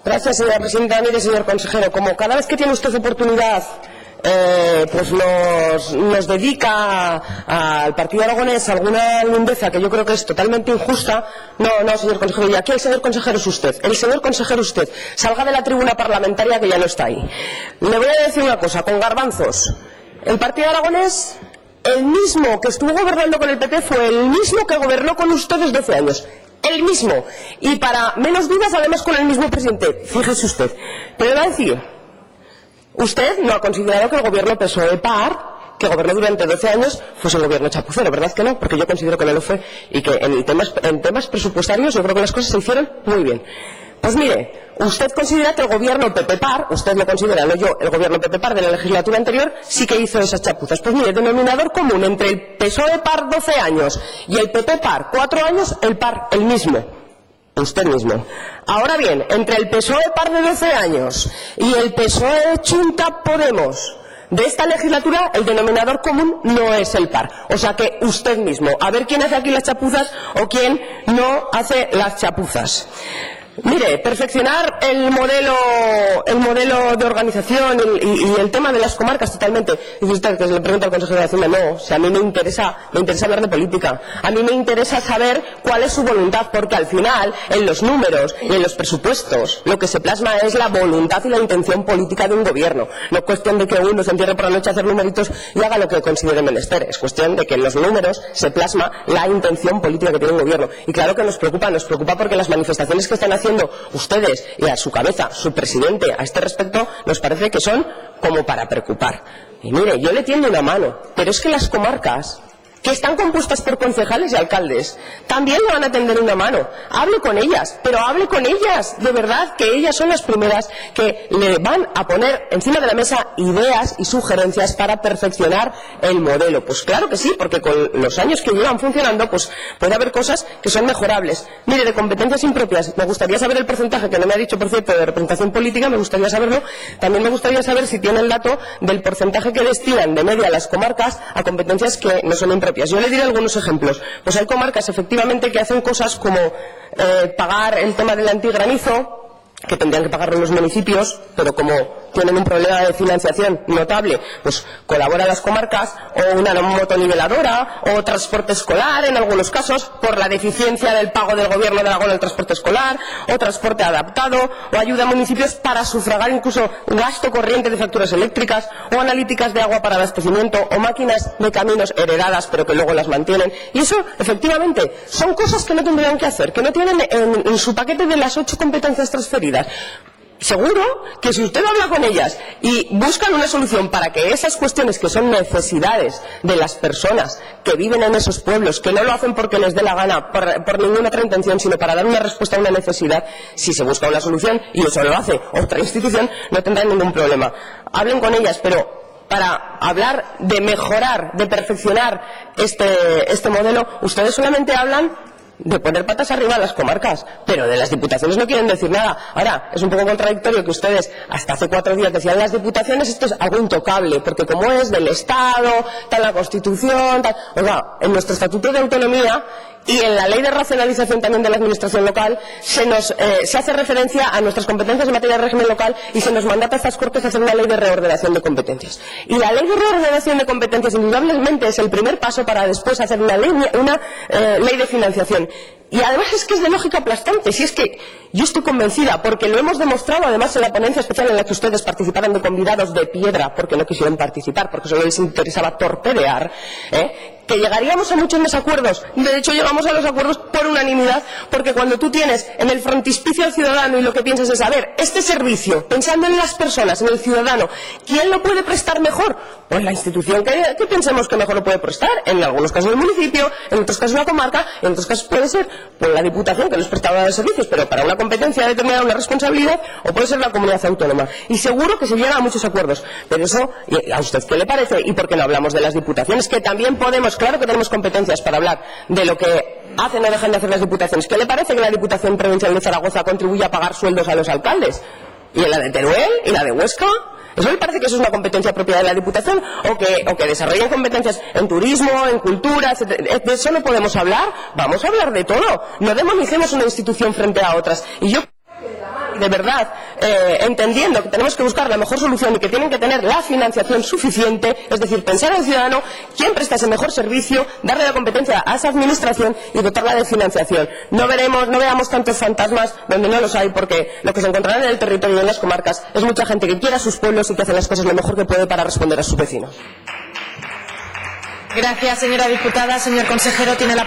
Gracias, señora presidenta. Mire, señor consejero, como cada vez que tiene usted oportunidad pues nos dedica al partido aragonés alguna lindeza que yo creo que es totalmente injusta. No, señor consejero, y aquí el señor consejero es usted. El señor consejero es usted. Salga de la tribuna parlamentaria que ya no está ahí. Le voy a decir una cosa, con garbanzos. El partido aragonés, el mismo que estuvo gobernando con el PP, fue el mismo que gobernó con ustedes 12 años. El mismo. Y para menos dudas, además, con el mismo presidente. Fíjese usted. Pero le voy a decir, usted no ha considerado que el gobierno PSOE-PAR, que gobernó durante 12 años, fuese un gobierno chapucero, ¿verdad que no? Porque yo considero que no lo fue y que en temas presupuestarios yo creo que las cosas se hicieron muy bien. Pues mire, usted considera que el gobierno PP-PAR, usted lo considera, no yo, el gobierno PP-PAR de la legislatura anterior sí que hizo esas chapuzas. Pues mire, denominador común entre el PSOE-PAR 12 años y el PP-PAR 4 años, el PAR el mismo. Usted mismo. Ahora bien, entre el PSOE-PAR de 12 años y el PSOE-Chunta Podemos de esta legislatura, el denominador común no es el PAR. O sea que usted mismo. A ver quién hace aquí las chapuzas o quién no hace las chapuzas. Mire, perfeccionar el modelo de organización y el tema de las comarcas totalmente. Dice usted que le pregunta al consejero de Hacienda, no, o sea, a mí me interesa hablar de política. A mí me interesa saber cuál es su voluntad, porque al final, en los números y en los presupuestos, lo que se plasma es la voluntad y la intención política de un gobierno. No es cuestión de que uno se entierre por la noche a hacer numeritos y haga lo que considere menester. Es cuestión de que en los números se plasma la intención política que tiene un gobierno. Y claro que nos preocupa porque las manifestaciones que están haciendo ustedes y a su cabeza, su presidente, a este respecto, nos parece que son como para preocupar. Y mire, yo le tiendo una mano, pero es que las comarcas, que están compuestas por concejales y alcaldes, también le van a tender una mano. Hable con ellas, pero hable con ellas, de verdad, que ellas son las primeras que le van a poner encima de la mesa ideas y sugerencias para perfeccionar el modelo. Pues claro que sí, porque con los años que llevan funcionando, pues puede haber cosas que son mejorables. Mire, de competencias impropias, me gustaría saber el porcentaje, que no me ha dicho, por cierto, de representación política, me gustaría saberlo. También me gustaría saber si tiene el dato del porcentaje que destinan de media las comarcas a competencias que no son impropias. Yo le diré algunos ejemplos. Pues hay comarcas, efectivamente, que hacen cosas como pagar el tema del antigranizo, que tendrían que pagarlo los municipios, pero como tienen un problema de financiación notable, pues colaboran las comarcas, o una motoniveladora, o transporte escolar en algunos casos, por la deficiencia del pago del gobierno de Aragón al transporte escolar, o transporte adaptado, o ayuda a municipios para sufragar incluso gasto corriente de facturas eléctricas, o analíticas de agua para abastecimiento, o máquinas de caminos heredadas pero que luego las mantienen. Y eso, efectivamente, son cosas que no tendrían que hacer, que no tienen en su paquete de las 8 competencias transferidas. Seguro que si usted habla con ellas y buscan una solución para que esas cuestiones que son necesidades de las personas que viven en esos pueblos, que no lo hacen porque les dé la gana, por ninguna otra intención, sino para dar una respuesta a una necesidad, si se busca una solución y eso lo hace otra institución, no tendrán ningún problema. Hablen con ellas, pero para hablar de mejorar, de perfeccionar este modelo, ustedes solamente hablan de poner patas arriba a las comarcas, pero de las diputaciones no quieren decir nada. Ahora, es un poco contradictorio que ustedes hasta hace 4 días decían las diputaciones, esto es algo intocable, porque como es del Estado, tal la Constitución, tal... Oiga, en nuestro Estatuto de Autonomía y en la Ley de Racionalización también de la Administración Local se hace referencia a nuestras competencias en materia de régimen local y se nos mandata a estas Cortes hacer una ley de reordenación de competencias. Y la Ley de Reordenación de Competencias indudablemente es el primer paso para después hacer una ley de financiación. Y además es que es de lógica aplastante, si es que yo estoy convencida, porque lo hemos demostrado además en la ponencia especial en la que ustedes participaron de convidados de piedra, porque no quisieron participar, porque solo les interesaba torpedear, que llegaríamos a muchos desacuerdos. De hecho, llegamos a los acuerdos por unanimidad, porque cuando tú tienes en el frontispicio al ciudadano y lo que piensas es, a ver, este servicio, pensando en las personas, en el ciudadano, ¿quién lo puede prestar mejor? Pues la institución que pensemos que mejor lo puede prestar, en algunos casos el municipio, en otros casos la comarca, en otros casos puede ser pues la diputación que no es prestadora de servicios, pero para una competencia determinada, una responsabilidad, o puede ser la comunidad autónoma. Y seguro que se llega a muchos acuerdos. Pero eso, ¿a usted qué le parece? ¿Y por qué no hablamos de las diputaciones? Que también podemos, claro que tenemos competencias para hablar de lo que hacen o dejan de hacer las diputaciones. ¿Qué le parece que la Diputación Provincial de Zaragoza contribuya a pagar sueldos a los alcaldes? ¿Y en la de Teruel? ¿Y la de Huesca? ¿Eso le parece que eso es una competencia propia de la Diputación? ¿O que desarrollen competencias en turismo, en cultura, etcétera? ¿De eso no podemos hablar? Vamos a hablar de todo. No demonicemos una institución frente a otras. Y yo de verdad, entendiendo que tenemos que buscar la mejor solución y que tienen que tener la financiación suficiente, es decir, pensar en el ciudadano, quién presta ese mejor servicio, darle la competencia a esa administración y dotarla de financiación. No veamos tantos fantasmas donde no los hay, porque lo que se encontrarán en el territorio y en las comarcas es mucha gente que quiere a sus pueblos y que hace las cosas lo mejor que puede para responder a sus vecinos. Gracias, señora diputada. Señor consejero, tiene la